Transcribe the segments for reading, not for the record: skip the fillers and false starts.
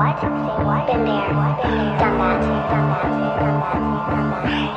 what? Been there, done that, done that, done that, done that.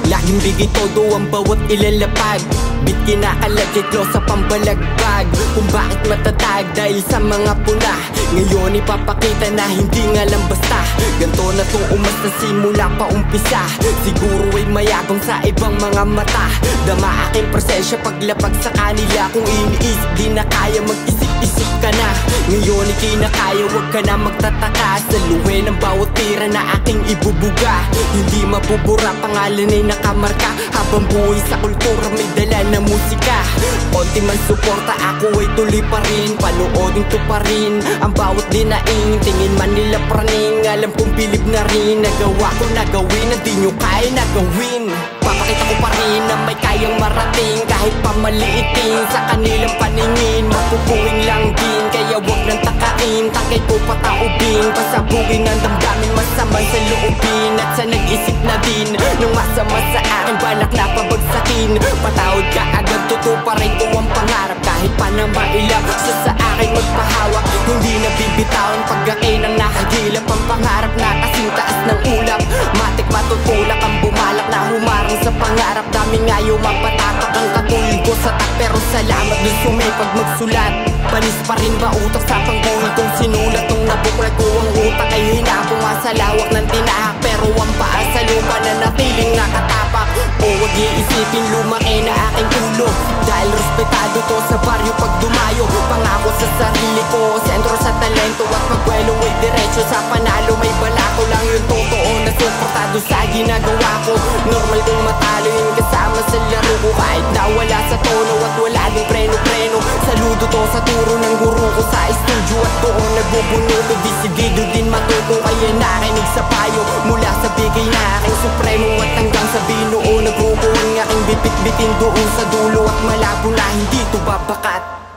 Laging bigay todo ang bawat ilalapag. Bit kinakalagay close sa pambalagbag. Kung bakit matatag dahil sa mga puna. Ngayon ipapakita na hindi nga lang basta. Ganto na tong umasta simula pa umpisa. Siguro ay mayabang sa ibang mga mata. Dama aking presensya paglapag sa kanila. Kung iniisip di na kaya mag-isip-isip ka na. Ngayon ikinakaya wag ka na magtataka. Sa luwe ng bawat tira na aking ibubuga. Hindi mabubura pangalan ay nakamarka. Habang buhay sa kultura may dala na musika. Onti man suporta ako ay tuloy pa rin. Panoodin to pa rin ang bawat dinaing. Tingin man nila praning. Alam kong bilib na rin. Nagawa ko na gawin na di nyo kaya na gawin. Papakita ko pa rin na may kayang marating. Kahit pa maliitin sa kanilang paningin. Mapupuwing lang din kaya wag nang takain. Takay ko pataubin. Pasabugin ang damdamin masamang sa loobin. At sa nag-isip na din nung masama sa akin balak na pabagsakin. Patawad ka agad tutuparin ko ang pangarap. Kahit pa na mailap sa akin magpahawak. Hindi na bibitawan pag akin ang nakagilap. Ang pangarap na kasing taas ng ulap. Matik matutulak ang bumalak na humarang sa pangarap. Daming ayaw mapatapak ang katulad ko sa tak. Pero salamat dun sumipag magsulat. Panis pa rin ba utak sa pangguhit kong sinulat. Nung nabuklat ko ang utak ay hinapong sa lawak ng tinahak. Pero ang paa sa lupa na natiling nakatapak. O wag iisipin lumaki na aking ulo. Dahil respetado to sa baryo pag dumayo. Pangako sa sarili ko, sentro sa talento. At pagwelo ay diretso sa panalo. May balako lang yung totoo na suportado sa ginagawa ko. Normal kong matalo yung kasama sa laro ko. Kahit nawala sa tono at wala ding preno-preno. Saludo to sa turo ng guru ko sa studio. At doon nagbubunuto, disidido din matuto. Kaya nakinig sa payo mula sa bigay na aking supremo. At hanggang sa binuo nagruko ang aking bipit-bitin doon sa dulo. At malabo na hindi to babakat.